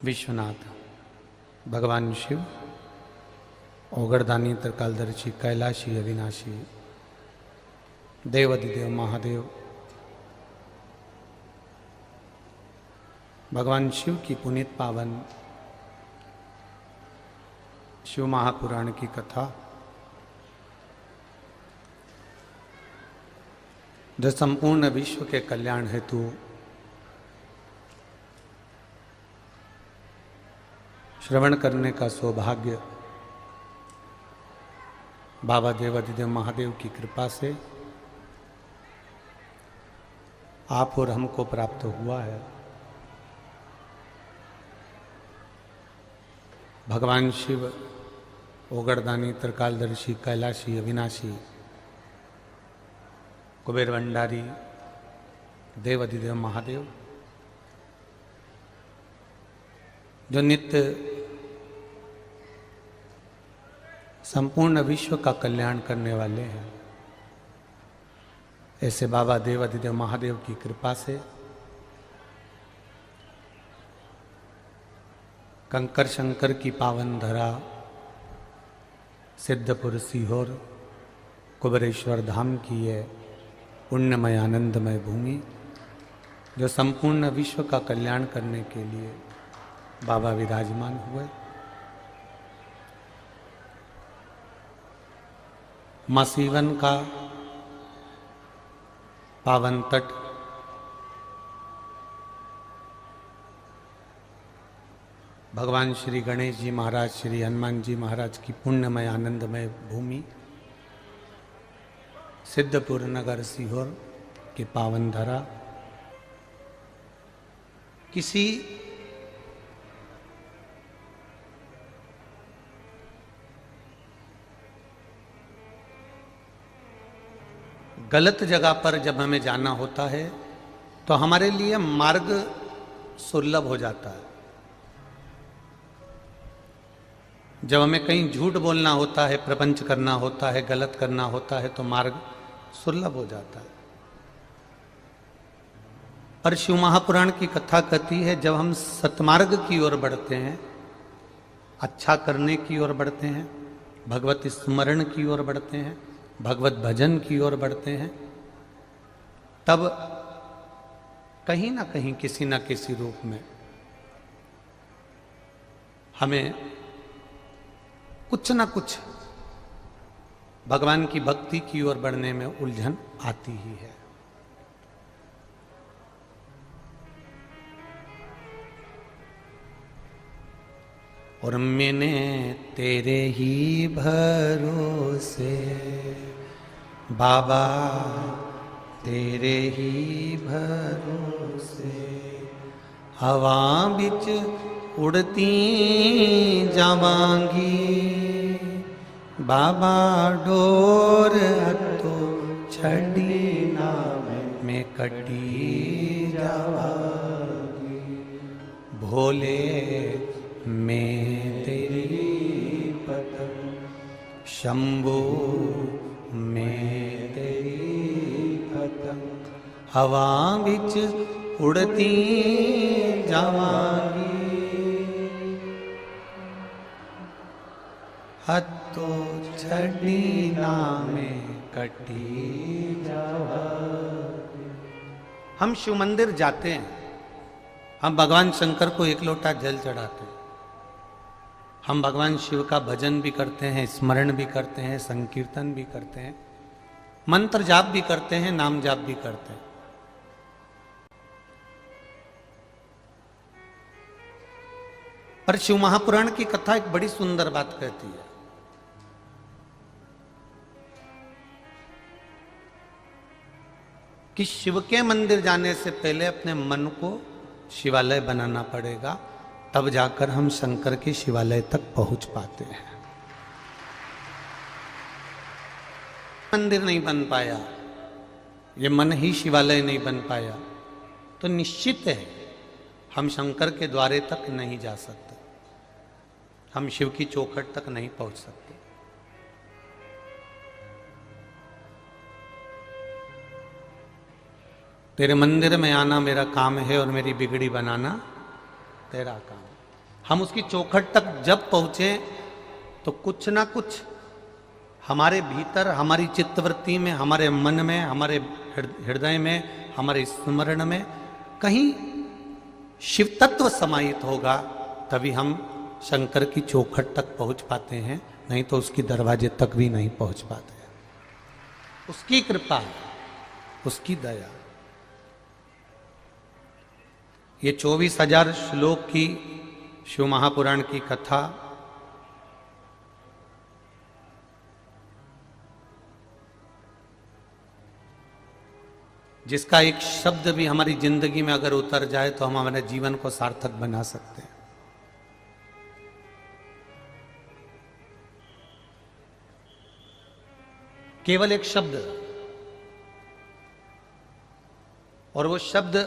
विश्वनाथ भगवान शिव ओगरदानी त्रिकालदर्शी कैलाशी अविनाशी देवाधिदेव महादेव भगवान शिव की पुनीत पावन शिव महापुराण की कथा जो संपूर्ण विश्व के कल्याण हेतु श्रवण करने का सौभाग्य बाबा देवाधिदेव महादेव की कृपा से आप और हमको प्राप्त हुआ है। भगवान शिव ओगरदानी त्रिकालदर्शी कैलाशी अविनाशी कुबेर भंडारी देवाधिदेव महादेव जो नित्य संपूर्ण विश्व का कल्याण करने वाले हैं, ऐसे बाबा देवाधिदेव महादेव की कृपा से कंकर शंकर की पावन धरा सिद्धपुर सीहोर कुबेरेश्वर धाम की है पुण्यमय आनंदमय भूमि जो संपूर्ण विश्व का कल्याण करने के लिए बाबा विराजमान हुए। मां सीवन का पावन तट भगवान श्री गणेश जी महाराज श्री हनुमान जी महाराज की पुण्यमय आनंदमय भूमि सिद्धपुर नगर सीहोर की पावन धरा किसी गलत जगह पर जब हमें जाना होता है तो हमारे लिए मार्ग सुलभ हो जाता है। जब हमें कहीं झूठ बोलना होता है, प्रपंच करना होता है, गलत करना होता है तो मार्ग सुलभ हो जाता है। पर शिव महापुराण की कथा कहती है जब हम सतमार्ग की ओर बढ़ते हैं, अच्छा करने की ओर बढ़ते हैं, भगवत स्मरण की ओर बढ़ते हैं, भगवत भजन की ओर बढ़ते हैं, तब कहीं ना कहीं किसी न किसी रूप में हमें कुछ ना कुछ भगवान की भक्ति की ओर बढ़ने में उलझन आती ही है। और मैंने तेरे ही भरोसे बाबा तेरे ही भरोसे हवा बिच उड़ती जावांगी बाबा डोर तो छड़ी ना मैं कटी जावांगी भोले मैं तेरी पतंग शंभू मैं तेरी पतंग हवा बिच उड़ती जावांगी हत्तो छड़ी ना में कटी जावांगी। हम शिव मंदिर जाते हैं, हम भगवान शंकर को एक लोटा जल चढ़ाते हैं, हम भगवान शिव का भजन भी करते हैं, स्मरण भी करते हैं, संकीर्तन भी करते हैं, मंत्र जाप भी करते हैं, नाम जाप भी करते हैं। पर शिव महापुराण की कथा एक बड़ी सुंदर बात कहती है। कि शिव के मंदिर जाने से पहले अपने मन को शिवालय बनाना पड़ेगा, तब जाकर हम शंकर के शिवालय तक पहुंच पाते हैं। मंदिर नहीं बन पाया, ये मन ही शिवालय नहीं बन पाया, तो निश्चित है हम शंकर के द्वारे तक नहीं जा सकते, हम शिव की चौखट तक नहीं पहुंच सकते। तेरे मंदिर में आना मेरा काम है और मेरी बिगड़ी बनाना तेरा काम। हम उसकी चौखट तक जब पहुंचे तो कुछ ना कुछ हमारे भीतर, हमारी चित्तवृत्ति में, हमारे मन में, हमारे हृदय में, हमारे स्मरण में कहीं शिव तत्व समाहित होगा, तभी हम शंकर की चौखट तक पहुंच पाते हैं, नहीं तो उसकी दरवाजे तक भी नहीं पहुंच पाते। उसकी कृपा, उसकी दया। ये 24,000 श्लोक की शिव महापुराण की कथा जिसका एक शब्द भी हमारी जिंदगी में अगर उतर जाए तो हम हमारे जीवन को सार्थक बना सकते हैं। केवल एक शब्द, और वो शब्द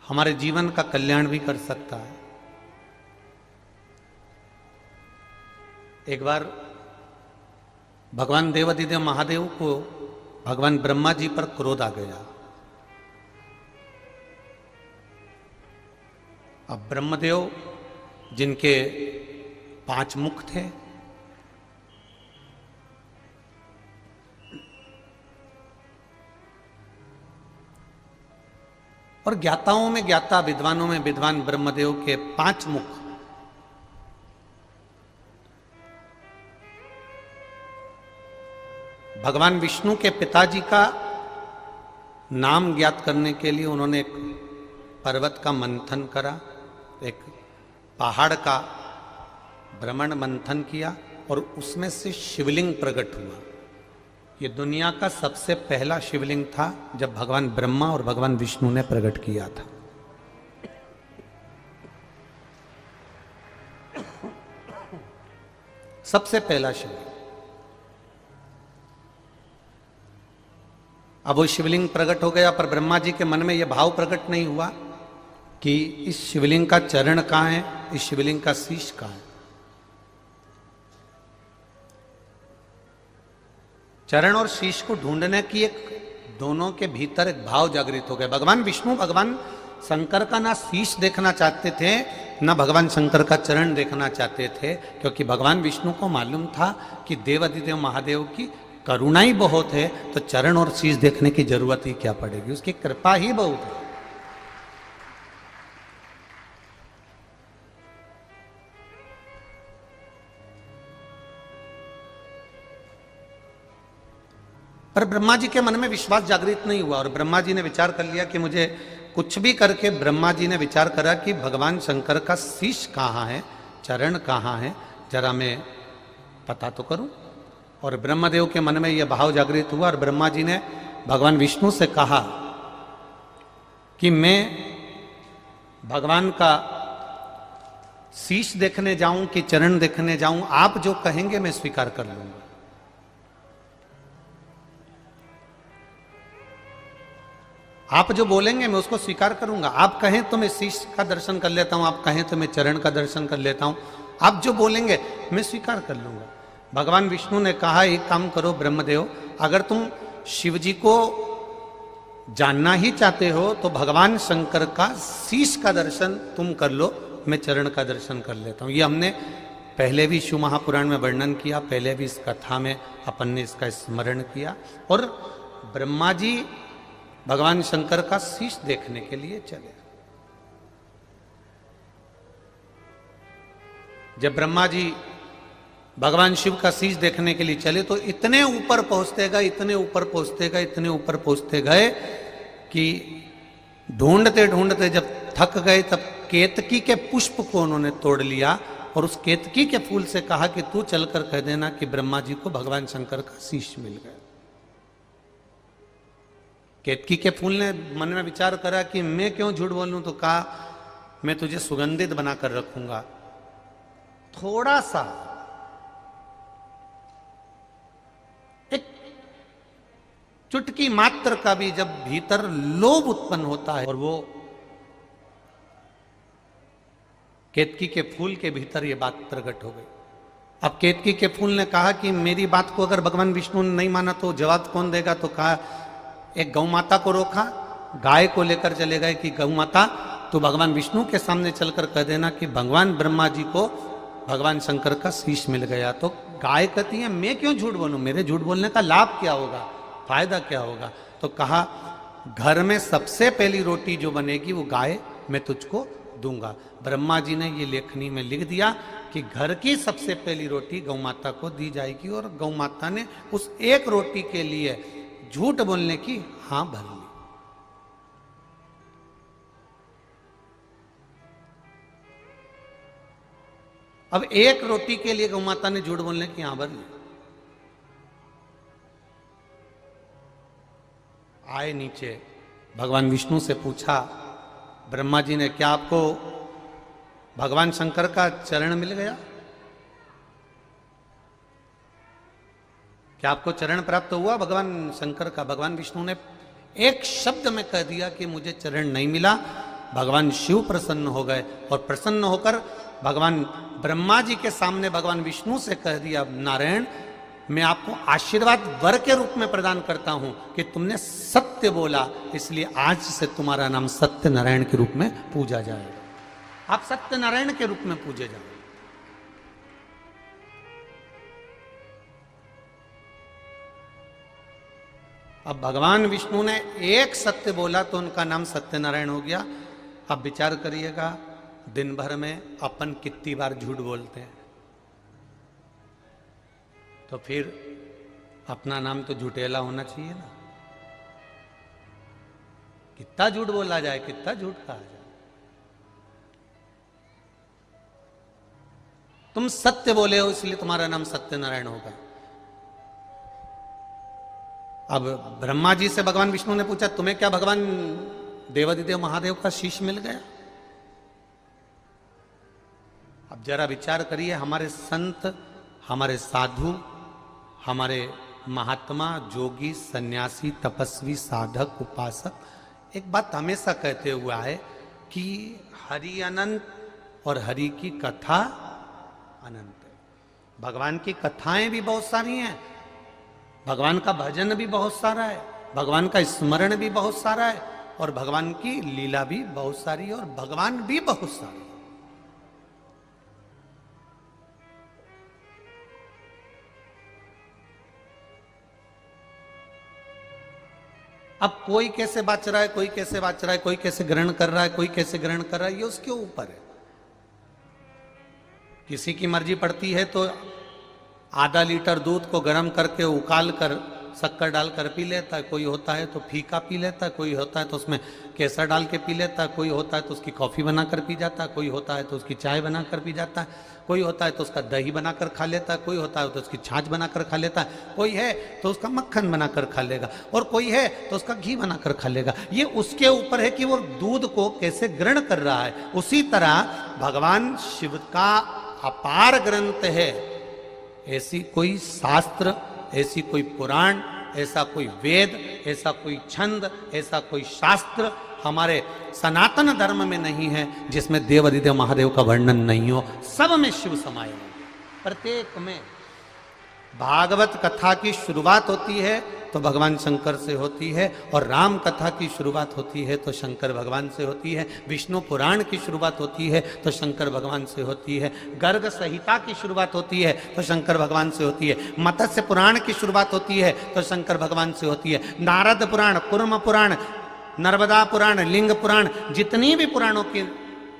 हमारे जीवन का कल्याण भी कर सकता है। एक बार भगवान देवाधिदेव महादेव को भगवान ब्रह्मा जी पर क्रोध आ गया। अब ब्रह्मदेव जिनके 5 मुख थे, और ज्ञाताओं में ज्ञाता, विद्वानों में विद्वान ब्रह्मदेव के 5 मुख, भगवान विष्णु के पिताजी का नाम ज्ञात करने के लिए उन्होंने एक पर्वत का मंथन करा, एक पहाड़ का भ्रमण मंथन किया और उसमें से शिवलिंग प्रकट हुआ। ये दुनिया का सबसे पहला शिवलिंग था जब भगवान ब्रह्मा और भगवान विष्णु ने प्रकट किया था। सबसे पहला शिवलिंग। अब वो शिवलिंग प्रकट हो गया, पर ब्रह्मा जी के मन में यह भाव प्रकट नहीं हुआ कि इस शिवलिंग का चरण कहां है, इस शिवलिंग का शीश कहां है। चरण और शीश को ढूंढने की एक, दोनों के भीतर एक भाव जागृत हो गया। भगवान विष्णु भगवान शंकर का ना शीश देखना चाहते थे, ना भगवान शंकर का चरण देखना चाहते थे, क्योंकि भगवान विष्णु को मालूम था कि देवाधिदेव महादेव की करुणा ही बहुत है, तो चरण और शीश देखने की जरूरत ही क्या पड़ेगी, उसकी कृपा ही बहुत है। पर ब्रह्मा जी के मन में विश्वास जागृत नहीं हुआ, और ब्रह्मा जी ने विचार कर लिया कि मुझे कुछ भी करके, ब्रह्मा जी ने विचार करा कि भगवान शंकर का शीश कहाँ है, चरण कहाँ है, जरा मैं पता तो करूं। और ब्रह्मदेव के मन में यह भाव जागृत हुआ, और ब्रह्मा जी ने भगवान विष्णु से कहा कि मैं भगवान का शीश देखने जाऊं कि चरण देखने जाऊं, आप जो कहेंगे मैं स्वीकार कर लूंगा। आप जो बोलेंगे मैं उसको स्वीकार करूंगा। आप कहें तो मैं शीश का दर्शन कर लेता हूं, आप कहें तो मैं चरण का दर्शन कर लेता हूं, आप जो बोलेंगे मैं स्वीकार कर लूंगा। भगवान विष्णु ने कहा, एक काम करो ब्रह्मदेव, अगर तुम शिव जी को जानना ही चाहते हो तो भगवान शंकर का शीश का दर्शन तुम कर लो, मैं चरण का दर्शन कर लेता हूं। ये हमने पहले भी शिव महापुराण में वर्णन किया, पहले भी इस कथा में अपन ने इसका स्मरण किया। और ब्रह्मा जी भगवान शंकर का शीश देखने के लिए चले। जब ब्रह्मा जी भगवान शिव का शीश देखने के लिए चले तो इतने ऊपर पहुंचते गए, इतने ऊपर पहुंचते गए, इतने ऊपर पहुंचते गए कि ढूंढते ढूंढते जब थक गए तब केतकी के पुष्प को उन्होंने तोड़ लिया और उस केतकी के फूल से कहा कि तू चलकर कह देना कि ब्रह्मा जी को भगवान शंकर का शीश मिल गया। केतकी के फूल ने मन में विचार करा कि मैं क्यों झूठ बोलूं, तो कहा मैं तुझे सुगंधित बनाकर रखूंगा। थोड़ा सा एक चुटकी मात्र का भी जब भीतर लोभ उत्पन्न होता है, और वो केतकी के फूल के भीतर ये बात प्रकट हो गई। अब केतकी के फूल ने कहा कि मेरी बात को अगर भगवान विष्णु ने नहीं माना तो जवाब कौन देगा। तो कहा, एक गौ माता को रोका, गाय को लेकर चले गए कि गौ माता तो भगवान विष्णु के सामने चलकर कह देना कि भगवान ब्रह्मा जी को भगवान शंकर का शीश मिल गया। तो गाय कहती है मैं क्यों झूठ बोलूं, मेरे झूठ बोलने का लाभ क्या होगा, फायदा क्या होगा। तो कहा घर में सबसे पहली रोटी जो बनेगी वो गाय मैं तुझको दूंगा। ब्रह्मा जी ने ये लेखनी में लिख दिया कि घर की सबसे पहली रोटी गौ माता को दी जाएगी, और गौ माता ने उस एक रोटी के लिए झूठ बोलने की हां भर ली। अब एक रोटी के लिए गौ माता ने झूठ बोलने की हां भर ली। आए नीचे, भगवान विष्णु से पूछा ब्रह्मा जी ने, क्या आपको भगवान शंकर का चरण मिल गया, क्या आपको चरण प्राप्त हुआ भगवान शंकर का। भगवान विष्णु ने एक शब्द में कह दिया कि मुझे चरण नहीं मिला। भगवान शिव प्रसन्न हो गए और प्रसन्न होकर भगवान ब्रह्मा जी के सामने भगवान विष्णु से कह दिया, नारायण मैं आपको आशीर्वाद वर के रूप में प्रदान करता हूं कि तुमने सत्य बोला, इसलिए आज से तुम्हारा नाम सत्य नारायण के रूप में पूजा जाएगा। आप सत्य नारायण के रूप में पूजे जाओ। अब भगवान विष्णु ने एक सत्य बोला तो उनका नाम सत्यनारायण हो गया। अब विचार करिएगा, दिन भर में अपन कितनी बार झूठ बोलते हैं, तो फिर अपना नाम तो झूठेला होना चाहिए ना। कितना झूठ बोला जाए, कितना झूठ कहा जाए। तुम सत्य बोले हो इसलिए तुम्हारा नाम सत्यनारायण होगा। अब ब्रह्मा जी से भगवान विष्णु ने पूछा, तुम्हें क्या भगवान देवादिदेव महादेव का शीश मिल गया। अब जरा विचार करिए, हमारे संत, हमारे साधु, हमारे महात्मा, जोगी, सन्यासी, तपस्वी, साधक, उपासक एक बात हमेशा कहते हुआ है कि हरि अनंत और हरि की कथा अनंत है। भगवान की कथाएं भी बहुत सारी हैं, भगवान का भजन भी बहुत सारा है, भगवान का स्मरण भी बहुत सारा है, और भगवान की लीला भी बहुत सारी है, और भगवान भी बहुत सारे। अब कोई कैसे बाच रहा है, कोई कैसे बाच रहा है, कोई कैसे ग्रहण कर रहा है, कोई कैसे ग्रहण कर रहा है, ये उसके ऊपर है। किसी की मर्जी पड़ती है तो आधा लीटर दूध को गर्म करके उकाल कर शक्कर डालकर पी लेता है, कोई होता है तो फीका पी लेता है, कोई होता है तो उसमें केसर डाल के पी लेता है, कोई होता है तो उसकी कॉफ़ी बनाकर पी जाता है, कोई होता है तो उसकी चाय बनाकर पी जाता है, कोई होता है तो उसका दही बनाकर खा लेता है, कोई होता है तो उसकी छाछ बनाकर खा लेता है, कोई है तो उसका मक्खन बनाकर खा लेगा, और कोई है तो उसका घी बनाकर खा लेगा। ये उसके ऊपर है कि वो दूध को कैसे ग्रहण कर रहा है। उसी तरह भगवान शिव का अपार ग्रंथ है। ऐसी कोई शास्त्र, ऐसी कोई पुराण, ऐसा कोई वेद, ऐसा कोई छंद, ऐसा कोई शास्त्र हमारे सनातन धर्म में नहीं है जिसमें देवादिदेव महादेव का वर्णन नहीं हो। सब में शिव समाये हैं, प्रत्येक में। भागवत कथा की शुरुआत होती है तो भगवान शंकर से होती है, और राम कथा की शुरुआत होती है तो शंकर भगवान से होती है, विष्णु पुराण की शुरुआत होती है तो शंकर भगवान से होती है, गर्ग संहिता की शुरुआत होती है तो शंकर भगवान से होती है, मत्स्य पुराण की शुरुआत होती है तो शंकर भगवान से होती है, नारद पुराण, कुर्म पुराण, नर्मदा पुराण, लिंग पुराण, जितनी भी पुराणों की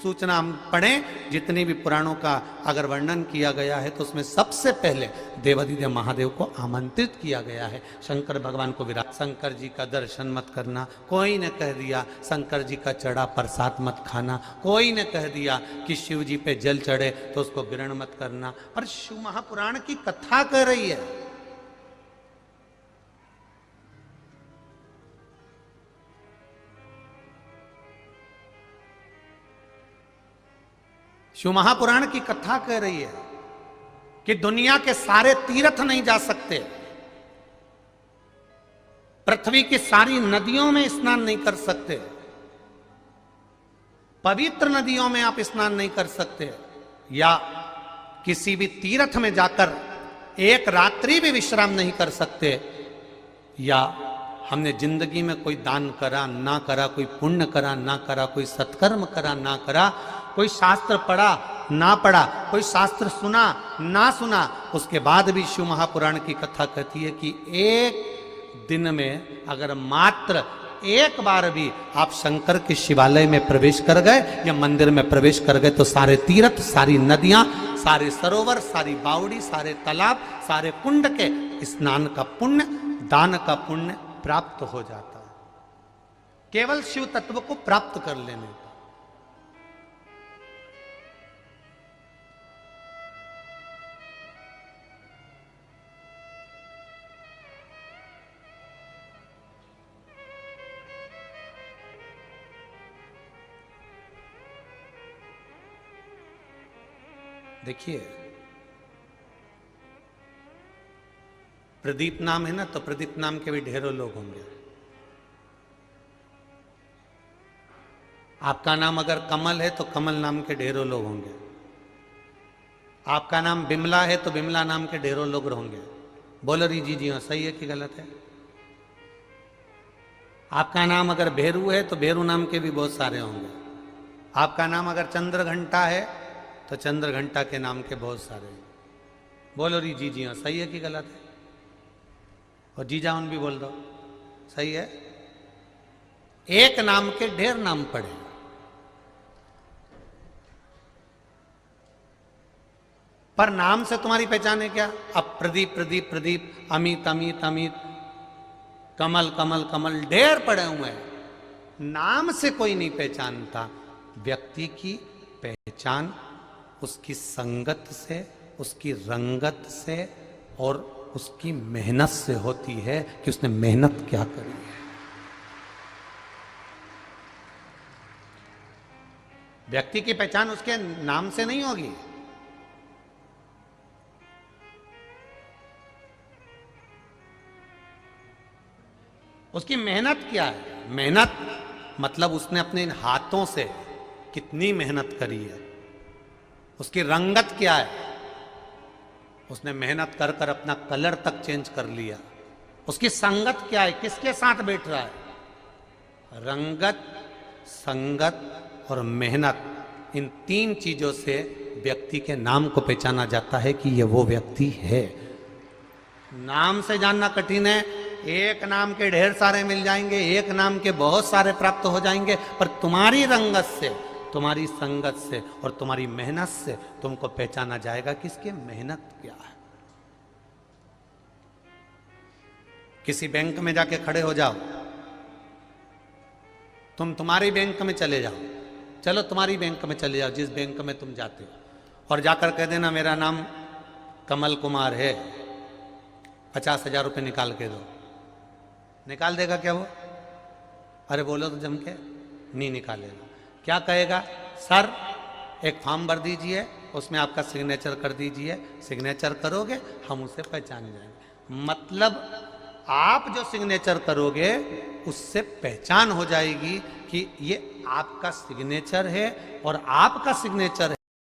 सूचना हम पढ़ें, जितनी भी पुराणों का अगर वर्णन किया गया है तो उसमें सबसे पहले देवादिदेव महादेव को आमंत्रित किया गया है। शंकर भगवान को विराट, शंकर जी का दर्शन मत करना, कोई ने कह दिया शंकर जी का चढ़ा प्रसाद मत खाना, कोई ने कह दिया कि शिव जी पे जल चढ़े तो उसको ग्रहण मत करना, पर शिव महापुराण की कथा कह रही है। शिव महापुराण की कथा कह रही है कि दुनिया के सारे तीर्थ नहीं जा सकते, पृथ्वी की सारी नदियों में स्नान नहीं कर सकते, पवित्र नदियों में आप स्नान नहीं कर सकते, या किसी भी तीर्थ में जाकर एक रात्रि भी विश्राम नहीं कर सकते, या हमने जिंदगी में कोई दान करा ना करा, कोई पुण्य करा ना करा, कोई सत्कर्म करा ना करा, कोई शास्त्र पढ़ा ना पढ़ा, कोई शास्त्र सुना ना सुना, उसके बाद भी शिव महापुराण की कथा कहती है कि एक दिन में अगर मात्र एक बार भी आप शंकर के शिवालय में प्रवेश कर गए या मंदिर में प्रवेश कर गए तो सारे तीर्थ, सारी नदियां, सारे सरोवर, सारी बावड़ी, सारे तालाब, सारे कुंड के स्नान का पुण्य, दान का पुण्य प्राप्त हो जाता है, केवल शिव तत्व को प्राप्त कर लेने का। देखिए, प्रदीप नाम है ना, तो प्रदीप नाम के भी ढेरों लोग होंगे। आपका नाम अगर कमल है तो कमल नाम के ढेरों लोग होंगे। आपका नाम बिमला है तो बिमला नाम के ढेरों लोग होंगे। बोलो री जी हाँ, सही है कि गलत है? आपका नाम अगर भेरू है तो भेरू नाम के भी बहुत सारे होंगे। आपका नाम अगर चंद्रघंटा है तो चंद्रघंटा के नाम के बहुत सारे हैं। बोलो री जी हाँ, सही है कि गलत है? और जी जाऊन भी बोल दो, सही है। एक नाम के ढेर नाम पड़े, पर नाम से तुम्हारी पहचान है क्या? अब प्रदीप प्रदीप प्रदीप, अमित अमित अमित, कमल कमल कमल, ढेर पड़े हुए हैं। नाम से कोई नहीं पहचानता। व्यक्ति की पहचान उसकी संगत से, उसकी रंगत से और उसकी मेहनत से होती है कि उसने मेहनत क्या करी है। व्यक्ति की पहचान उसके नाम से नहीं होगी। उसकी मेहनत क्या है? मेहनत मतलब उसने अपने हाथों से कितनी मेहनत करी है। उसकी रंगत क्या है? उसने मेहनत कर कर अपना कलर तक चेंज कर लिया। उसकी संगत क्या है? किसके साथ बैठ रहा है? रंगत, संगत और मेहनत, इन तीन चीजों से व्यक्ति के नाम को पहचाना जाता है कि यह वो व्यक्ति है। नाम से जानना कठिन है। एक नाम के ढेर सारे मिल जाएंगे, एक नाम के बहुत सारे प्राप्त हो जाएंगे, पर तुम्हारी रंगत से, तुम्हारी संगत से और तुम्हारी मेहनत से तुमको पहचाना जाएगा कि इसकी मेहनत क्या है। किसी बैंक में जाके खड़े हो जाओ, तुम्हारी बैंक में चले जाओ, चलो तुम्हारी बैंक में चले जाओ, जिस बैंक में तुम जाते हो, और जाकर कह देना मेरा नाम कमल कुमार है, 50,000 रुपये निकाल के दो। निकाल देगा क्या वो? अरे बोलो तो जम के, नहीं निकालेगा। क्या कहेगा? सर एक फॉर्म भर दीजिए, उसमें आपका सिग्नेचर कर दीजिए, सिग्नेचर करोगे हम उसे पहचान जाएंगे। मतलब आप जो सिग्नेचर करोगे उससे पहचान हो जाएगी कि ये आपका सिग्नेचर है और आपका सिग्नेचर है।